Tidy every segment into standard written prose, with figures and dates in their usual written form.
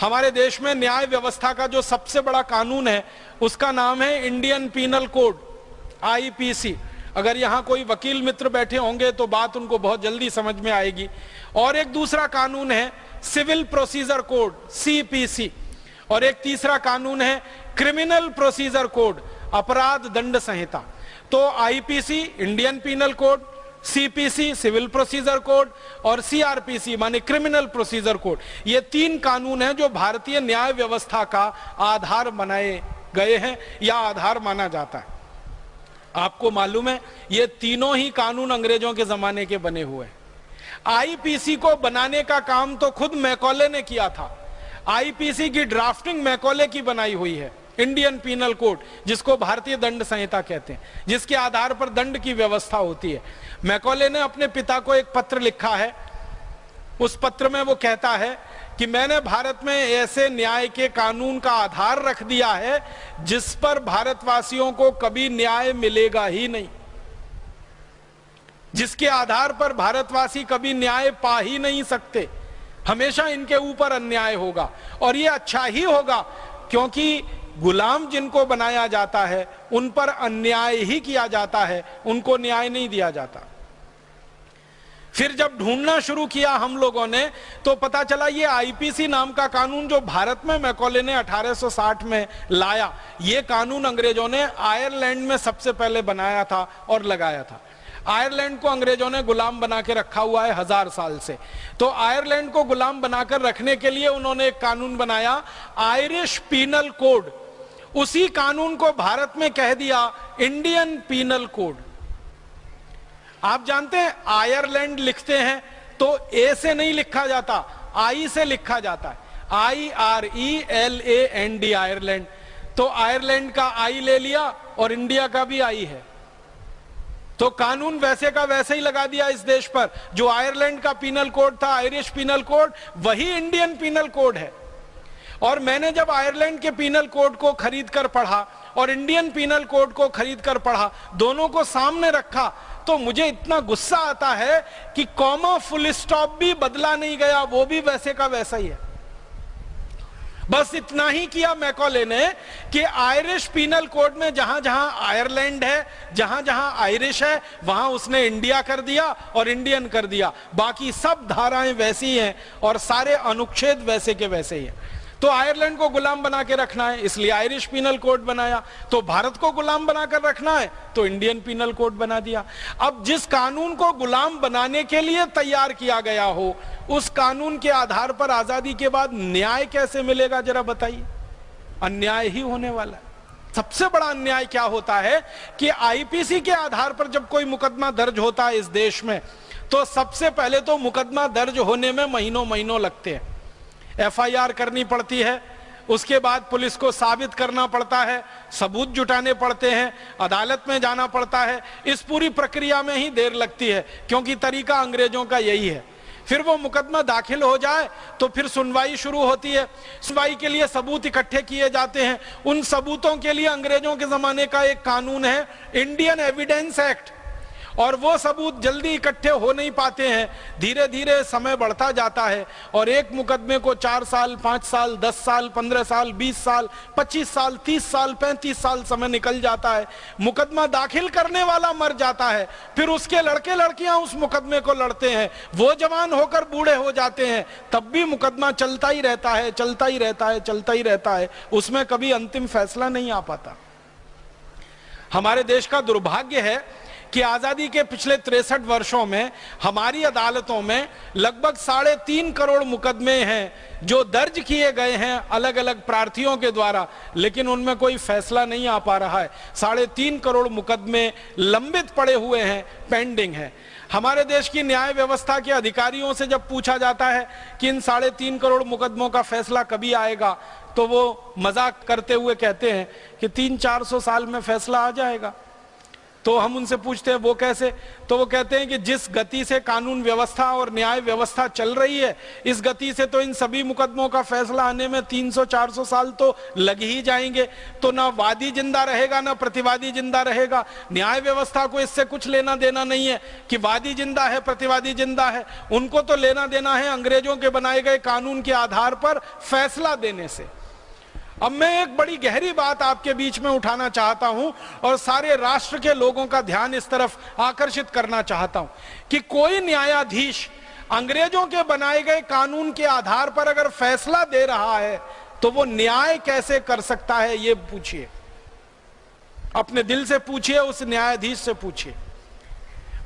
हमारे देश में न्याय व्यवस्था का जो सबसे बड़ा कानून है उसका नाम है इंडियन पीनल कोड, आईपीसी। अगर यहां कोई वकील मित्र बैठे होंगे तो बात उनको बहुत जल्दी समझ में आएगी। और एक दूसरा कानून है सिविल प्रोसीजर कोड, सीपीसी। और एक तीसरा कानून है क्रिमिनल प्रोसीजर कोड, अपराध दंड संहिता। तो IPC Indian penal code, CPC civil procedure code और सीआरपीसी माने क्रिमिनल प्रोसीजर कोड, ये तीन कानून हैं जो भारतीय न्याय व्यवस्था का आधार बनाए गए हैं या आधार माना जाता है। आपको मालूम है ये तीनों ही कानून अंग्रेजों के जमाने के बने हुए हैं। आईपीसी को बनाने का काम तो खुद मैकॉले ने किया था। आईपीसी की ड्राफ्टिंग मैकॉले की बनाई हुई है, इंडियन पीनल कोड, जिसको भारतीय दंड संहिता कहते हैं, जिसके आधार पर दंड की व्यवस्था होती है। मैकॉले ने अपने पिता को एक पत्र लिखा है। उस पत्र में वो कहता है कि मैंने भारत में ऐसे न्याय के कानून का आधार रख दिया है जिस पर भारतवासियों को कभी न्याय मिलेगा ही नहीं, जिसके आधार पर भारतवासी कभी न्याय पा ही नहीं सकते। हमेशा इनके ऊपर अन्याय होगा और ये अच्छा ही होगा, क्योंकि गुलाम जिनको बनाया जाता है उन पर अन्याय ही किया जाता है, उनको न्याय नहीं दिया जाता। फिर जब ढूंढना शुरू किया हम लोगों ने तो पता चला ये आईपीसी नाम का कानून जो भारत में मैकॉले ने 1860 में लाया, ये कानून अंग्रेजों ने आयरलैंड में सबसे पहले बनाया था और लगाया था। आयरलैंड को अंग्रेजों ने गुलाम बना के रखा हुआ है 1000 साल से। तो आयरलैंड को गुलाम बनाकर रखने के लिए उन्होंने एक कानून बनाया, आयरिश पीनल कोड। उसी कानून को भारत में कह दिया इंडियन पीनल कोड। आप जानते हैं आयरलैंड लिखते हैं तो ए से नहीं लिखा जाता, आई से लिखा जाता है, IRELAND, आयरलैंड। तो आयरलैंड का आई ले लिया और इंडिया का भी आई है, तो कानून वैसे का वैसे ही लगा दिया इस देश पर। जो आयरलैंड का पीनल कोड था, आयरिश पीनल कोड, वही इंडियन पीनल कोड है। और मैंने जब आयरलैंड के पीनल कोड को खरीद कर पढ़ा और इंडियन पीनल कोड को खरीद कर पढ़ा, दोनों को सामने रखा, तो मुझे इतना गुस्सा आता है कि कॉमा फुल स्टॉप भी बदला नहीं गया, वो भी वैसे का वैसा ही है। बस इतना ही किया मैकॉले ने कि आयरिश पीनल कोड में जहां जहां आयरलैंड है, जहां जहां आयरिश है, वहां उसने इंडिया कर दिया और इंडियन कर दिया। बाकी सब धाराएं वैसी हैं और सारे अनुच्छेद वैसे के वैसे ही हैं। तो आयरलैंड को गुलाम बना के रखना है, इसलिए आयरिश पीनल कोड बनाया। तो भारत को गुलाम बनाकर रखना है तो इंडियन पीनल कोड बना दिया। अब जिस कानून को गुलाम बनाने के लिए तैयार किया गया हो, उस कानून के आधार पर आजादी के बाद न्याय कैसे मिलेगा, जरा बताइए। अन्याय ही होने वाला है। सबसे बड़ा अन्याय क्या होता है कि आईपीसी के आधार पर जब कोई मुकदमा दर्ज होता है इस देश में, तो सबसे पहले तो मुकदमा दर्ज होने में महीनों महीनों लगते हैं। एफआईआर करनी पड़ती है, उसके बाद पुलिस को साबित करना पड़ता है, सबूत जुटाने पड़ते हैं, अदालत में जाना पड़ता है। इस पूरी प्रक्रिया में ही देर लगती है, क्योंकि तरीका अंग्रेजों का यही है। फिर वो मुकदमा दाखिल हो जाए तो फिर सुनवाई शुरू होती है। सुनवाई के लिए सबूत इकट्ठे किए जाते हैं। उन सबूतों के लिए अंग्रेजों के जमाने का एक कानून है, इंडियन एविडेंस एक्ट, और वो सबूत जल्दी इकट्ठे हो नहीं पाते हैं। धीरे धीरे समय बढ़ता जाता है और एक मुकदमे को 4 साल, 5 साल, 10 साल, 15 साल, 20 साल, 25 साल, 30 साल, 35 साल समय निकल जाता है। मुकदमा दाखिल करने वाला मर जाता है, फिर उसके लड़के लड़कियां उस मुकदमे को लड़ते हैं, वो जवान होकर बूढ़े हो जाते हैं, तब भी मुकदमा चलता ही रहता है, चलता ही रहता है, चलता ही रहता है। उसमें कभी अंतिम फैसला नहीं आ पाता। हमारे देश का दुर्भाग्य है कि आजादी के पिछले 63 वर्षों में हमारी अदालतों में लगभग 3.5 करोड़ मुकदमे हैं जो दर्ज किए गए हैं अलग अलग प्रार्थियों के द्वारा, लेकिन उनमें कोई फैसला नहीं आ पा रहा है। 3.5 करोड़ मुकदमे लंबित पड़े हुए हैं, पेंडिंग है। हमारे देश की न्याय व्यवस्था के अधिकारियों से जब पूछा जाता है कि इन 3.5 करोड़ मुकदमों का फैसला कभी आएगा, तो वो मजाक करते हुए कहते हैं कि 300-400 साल में फैसला आ जाएगा। तो हम उनसे पूछते हैं वो कैसे, तो वो कहते हैं कि जिस गति से कानून व्यवस्था और न्याय व्यवस्था चल रही है, इस गति से तो इन सभी मुकदमों का फैसला आने में 300-400 साल तो लग ही जाएंगे। तो ना वादी जिंदा रहेगा ना प्रतिवादी जिंदा रहेगा। न्याय व्यवस्था को इससे कुछ लेना देना नहीं है कि वादी जिंदा है प्रतिवादी जिंदा है, उनको तो लेना देना है अंग्रेजों के बनाए गए कानून के आधार पर फैसला देने से। अब मैं एक बड़ी गहरी बात आपके बीच में उठाना चाहता हूं और सारे राष्ट्र के लोगों का ध्यान इस तरफ आकर्षित करना चाहता हूं कि कोई न्यायाधीश अंग्रेजों के बनाए गए कानून के आधार पर अगर फैसला दे रहा है तो वो न्याय कैसे कर सकता है, ये पूछिए, अपने दिल से पूछिए, उस न्यायाधीश से पूछिए।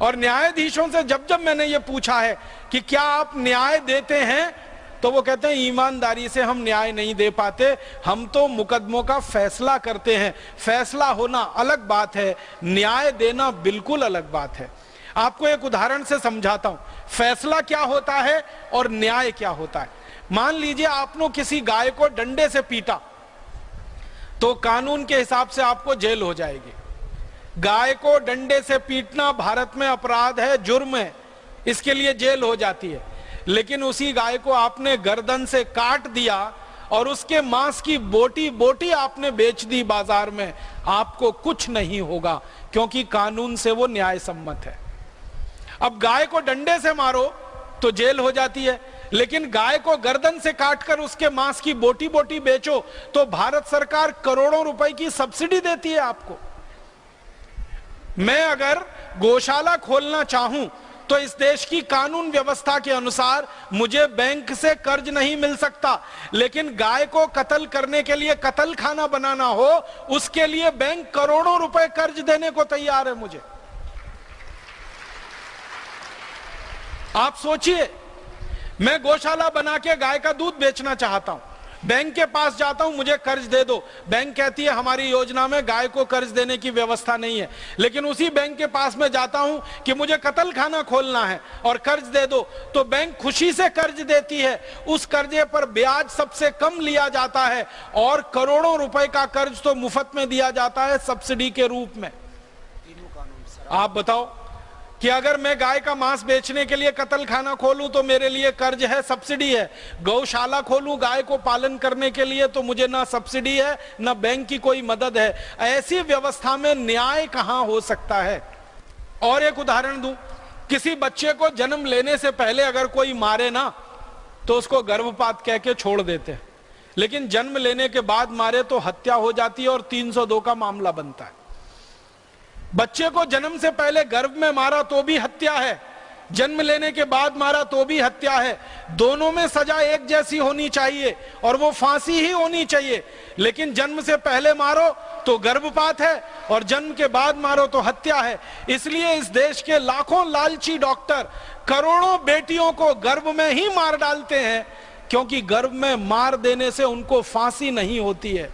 और न्यायाधीशों से जब जब मैंने ये पूछा है कि क्या आप न्याय देते हैं, तो वो कहते हैं ईमानदारी से हम न्याय नहीं दे पाते, हम तो मुकदमों का फैसला करते हैं। फैसला होना अलग बात है, न्याय देना बिल्कुल अलग बात है। आपको एक उदाहरण से समझाता हूं फैसला क्या होता है और न्याय क्या होता है। मान लीजिए आपने किसी गाय को डंडे से पीटा, तो कानून के हिसाब से आपको जेल हो जाएगी। गाय को डंडे से पीटना भारत में अपराध है, जुर्म है, इसके लिए जेल हो जाती है। लेकिन उसी गाय को आपने गर्दन से काट दिया और उसके मांस की बोटी बोटी आपने बेच दी बाजार में, आपको कुछ नहीं होगा, क्योंकि कानून से वो न्याय सम्मत है। अब गाय को डंडे से मारो तो जेल हो जाती है, लेकिन गाय को गर्दन से काटकर उसके मांस की बोटी बोटी बेचो तो भारत सरकार करोड़ों रुपए की सब्सिडी देती है आपको। मैं अगर गौशाला खोलना चाहूं तो इस देश की कानून व्यवस्था के अनुसार मुझे बैंक से कर्ज नहीं मिल सकता, लेकिन गाय को कत्ल करने के लिए कत्ल खाना बनाना हो, उसके लिए बैंक करोड़ों रुपए कर्ज देने को तैयार है मुझे। आप सोचिए, मैं गौशाला बना के गाय का दूध बेचना चाहता हूं, बैंक के पास जाता हूं, मुझे कर्ज दे दो। बैंक कहती है हमारी योजना में गाय को कर्ज देने की व्यवस्था नहीं है। लेकिन उसी बैंक के पास में जाता हूं कि मुझे कत्ल खाना खोलना है और कर्ज दे दो, तो बैंक खुशी से कर्ज देती है। उस कर्जे पर ब्याज सबसे कम लिया जाता है और करोड़ों रुपए का कर्ज तो मुफ्त में दिया जाता है सब्सिडी के रूप में। आप बताओ कि अगर मैं गाय का मांस बेचने के लिए कत्ल खाना खोलूं तो मेरे लिए कर्ज है, सब्सिडी है। गौशाला खोलूं गाय को पालन करने के लिए तो मुझे ना सब्सिडी है ना बैंक की कोई मदद है। ऐसी व्यवस्था में न्याय कहां हो सकता है। और एक उदाहरण दूं, किसी बच्चे को जन्म लेने से पहले अगर कोई मारे ना तो उसको गर्भपात कह के छोड़ देते हैं, लेकिन जन्म लेने के बाद मारे तो हत्या हो जाती है और 302 का मामला बनता है। बच्चे को जन्म से पहले गर्भ में मारा तो भी हत्या है, जन्म लेने के बाद मारा तो भी हत्या है। दोनों में सजा एक जैसी होनी चाहिए और वो फांसी ही होनी चाहिए। लेकिन जन्म से पहले मारो तो गर्भपात है और जन्म के बाद मारो तो हत्या है। इसलिए इस देश के लाखों लालची डॉक्टर करोड़ों बेटियों को गर्भ में ही मार डालते हैं, क्योंकि गर्भ में मार देने से उनको फांसी नहीं होती है।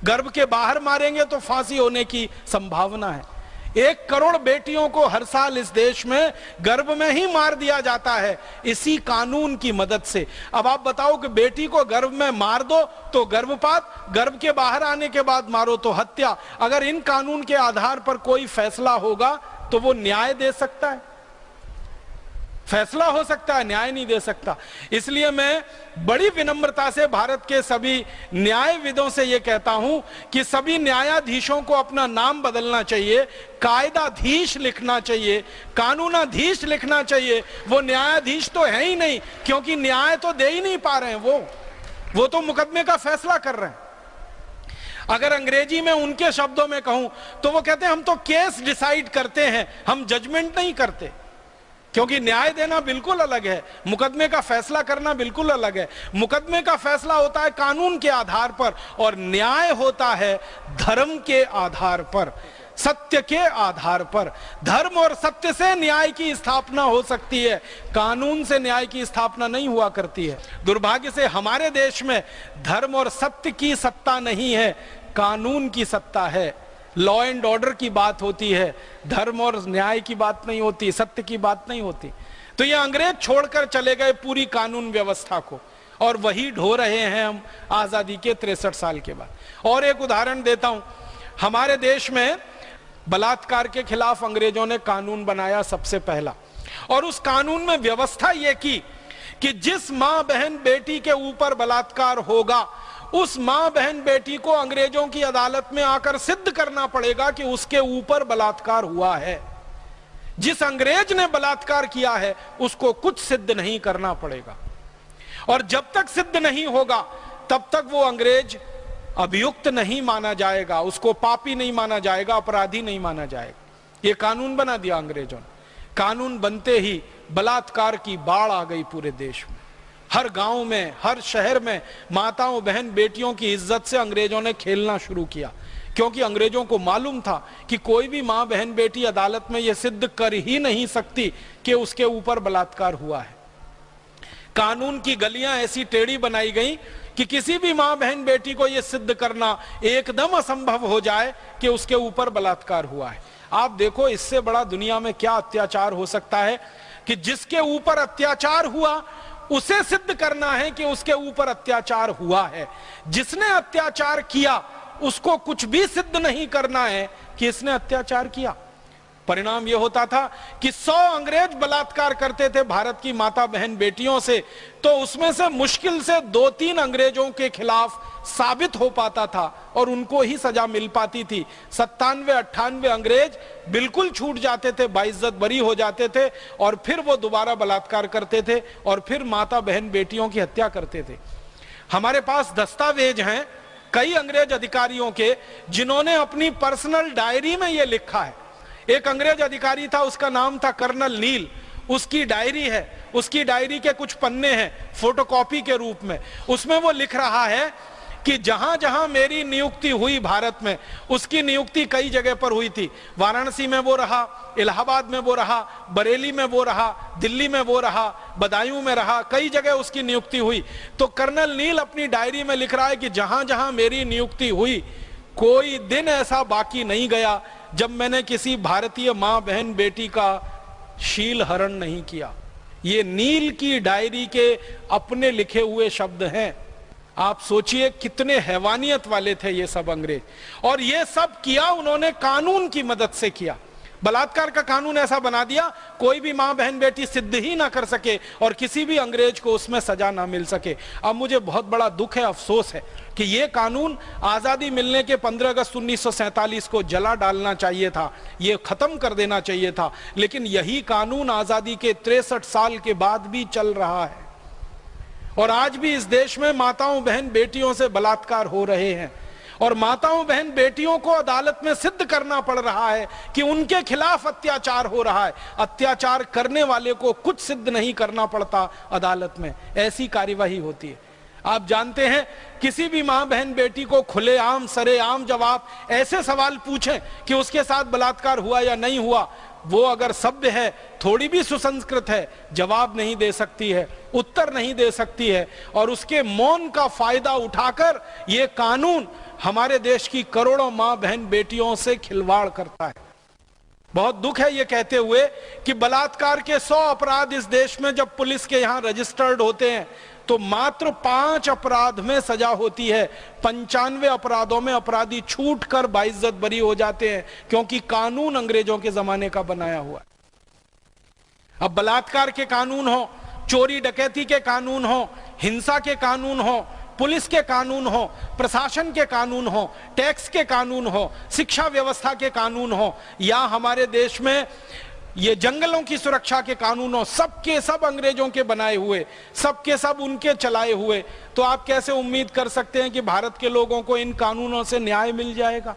गर्भ के बाहर मारेंगे तो फांसी होने की संभावना है। 1 करोड़ बेटियों को हर साल इस देश में गर्भ में ही मार दिया जाता है इसी कानून की मदद से। अब आप बताओ कि बेटी को गर्भ में मार दो तो गर्भपात, गर्भ के बाहर आने के बाद मारो तो हत्या। अगर इन कानून के आधार पर कोई फैसला होगा तो वो न्याय दे सकता है, फैसला हो सकता है, न्याय नहीं दे सकता। इसलिए मैं बड़ी विनम्रता से भारत के सभी न्यायविदों से यह कहता हूं कि सभी न्यायाधीशों को अपना नाम बदलना चाहिए, कायदाधीश लिखना चाहिए, कानूनाधीश लिखना चाहिए। वो न्यायाधीश तो है ही नहीं, क्योंकि न्याय तो दे ही नहीं पा रहे हैं, वो तो मुकदमे का फैसला कर रहे हैं। अगर अंग्रेजी में उनके शब्दों में कहूं तो वो कहते हैं हम तो केस डिसाइड करते हैं, हम जजमेंट नहीं करते। क्योंकि न्याय देना बिल्कुल अलग है, मुकदमे का फैसला करना बिल्कुल अलग है। मुकदमे का फैसला होता है कानून के आधार पर और न्याय होता है धर्म के आधार पर, सत्य के आधार पर। धर्म और सत्य से न्याय की स्थापना हो सकती है, कानून से न्याय की स्थापना नहीं हुआ करती है। दुर्भाग्य से हमारे देश में धर्म और सत्य की सत्ता नहीं है, कानून की सत्ता है। लॉ एंड ऑर्डर की बात होती है, धर्म और न्याय की बात नहीं होती, सत्य की बात नहीं होती। तो ये अंग्रेज छोड़कर चले गए पूरी कानून व्यवस्था को और वही ढो रहे हैं हम आजादी के 63 साल के बाद। और एक उदाहरण देता हूं, हमारे देश में बलात्कार के खिलाफ अंग्रेजों ने कानून बनाया सबसे पहला, और उस कानून में व्यवस्था यह की कि जिस मां बहन बेटी के ऊपर बलात्कार होगा, उस मां बहन बेटी को अंग्रेजों की अदालत में आकर सिद्ध करना पड़ेगा कि उसके ऊपर बलात्कार हुआ है। जिस अंग्रेज ने बलात्कार किया है उसको कुछ सिद्ध नहीं करना पड़ेगा, और जब तक सिद्ध नहीं होगा तब तक वो अंग्रेज अभियुक्त नहीं माना जाएगा, उसको पापी नहीं माना जाएगा, अपराधी नहीं माना जाएगा। ये कानून बना दिया अंग्रेजों ने। कानून बनते ही बलात्कार की बाढ़ आ गई पूरे देश में। हर गांव में, हर शहर में माताओं बहन बेटियों की इज्जत से अंग्रेजों ने खेलना शुरू किया, क्योंकि अंग्रेजों को मालूम था कि कोई भी मां बहन बेटी अदालत में यह सिद्ध कर ही नहीं सकती कि उसके ऊपर बलात्कार हुआ है। कानून की गलियां ऐसी टेढ़ी बनाई गई कि किसी भी मां बहन बेटी को यह सिद्ध करना एकदम असंभव हो जाए कि उसके ऊपर बलात्कार हुआ है। आप देखो, इससे बड़ा दुनिया में क्या अत्याचार हो सकता है कि जिसके ऊपर अत्याचार हुआ उसे सिद्ध करना है कि उसके ऊपर अत्याचार हुआ है। जिसने अत्याचार किया उसको कुछ भी सिद्ध नहीं करना है कि इसने अत्याचार किया। परिणाम यह होता था कि 100 अंग्रेज बलात्कार करते थे भारत की माता बहन बेटियों से, तो उसमें से मुश्किल से 2-3 अंग्रेजों के खिलाफ साबित हो पाता था और उनको ही सजा मिल पाती थी। 97-98 अंग्रेज बिल्कुल छूट जाते थे, बाइज्जत बरी हो जाते थे, और फिर वो दोबारा बलात्कार करते थे और फिर माता बहन बेटियों की हत्या करते थे। हमारे पास दस्तावेज हैं कई अंग्रेज अधिकारियों के, जिन्होंने अपनी पर्सनल डायरी में यह लिखा है। एक अंग्रेज अधिकारी था, उसका नाम था कर्नल नील। उसकी डायरी है, उसकी डायरी के कुछ पन्ने हैं फोटोकॉपी के रूप में। उसमें वो लिख रहा है कि जहां जहां मेरी नियुक्ति हुई भारत में, उसकी नियुक्ति कई जगह पर हुई थी। वाराणसी में वो रहा, इलाहाबाद में वो रहा, बरेली में वो रहा, दिल्ली में वो रहा, बदायूं में रहा, कई जगह उसकी नियुक्ति हुई। तो कर्नल नील अपनी डायरी में लिख रहा है कि जहां जहां मेरी नियुक्ति हुई, कोई दिन ऐसा बाकी नहीं गया जब मैंने किसी भारतीय मां बहन बेटी का शील हरण नहीं किया। ये नील की डायरी के अपने लिखे हुए शब्द हैं। आप सोचिए कितने हैवानियत वाले थे ये सब अंग्रेज, और ये सब किया उन्होंने कानून की मदद से किया। बलात्कार का कानून ऐसा बना दिया कोई भी मां बहन बेटी सिद्ध ही ना कर सके और किसी भी अंग्रेज को उसमें सजा ना मिल सके। अब मुझे बहुत बड़ा दुख है, अफसोस है कि ये कानून आजादी मिलने के 15 अगस्त 1947 को जला डालना चाहिए था, ये खत्म कर देना चाहिए था, लेकिन यही कानून आजादी के 63 साल के बाद भी चल रहा है। और आज भी इस देश में माताओं बहन बेटियों से बलात्कार हो रहे हैं, और माताओं बहन बेटियों को अदालत में सिद्ध करना पड़ रहा है कि उनके खिलाफ अत्याचार हो रहा है। अत्याचार करने वाले को कुछ सिद्ध नहीं करना पड़ता अदालत में, ऐसी कार्यवाही होती है। आप जानते हैं, किसी भी मां बहन बेटी को खुलेआम सरेआम जवाब ऐसे सवाल पूछें कि उसके साथ बलात्कार हुआ या नहीं हुआ, वो अगर सभ्य है, थोड़ी भी सुसंस्कृत है, जवाब नहीं दे सकती है, उत्तर नहीं दे सकती है, और उसके मौन का फायदा उठाकर ये कानून हमारे देश की करोड़ों मां बहन बेटियों से खिलवाड़ करता है। बहुत दुख है ये कहते हुए कि बलात्कार के 100 अपराध इस देश में जब पुलिस के यहां रजिस्टर्ड होते हैं तो मात्र 5 अपराध में सजा होती है। 95 अपराधों में अपराधी छूट कर बाइज्जत बरी हो जाते हैं, क्योंकि कानून अंग्रेजों के जमाने का बनाया हुआ है। अब बलात्कार के कानून हो, चोरी डकैती के कानून हो, हिंसा के कानून हो, पुलिस के कानून हो, प्रशासन के कानून हो, टैक्स के कानून हो, शिक्षा व्यवस्था के कानून हो, या हमारे देश में ये जंगलों की सुरक्षा के कानून हो, सबके सब अंग्रेजों के बनाए हुए, सबके सब उनके चलाए हुए, तो आप कैसे उम्मीद कर सकते हैं कि भारत के लोगों को इन कानूनों से न्याय मिल जाएगा?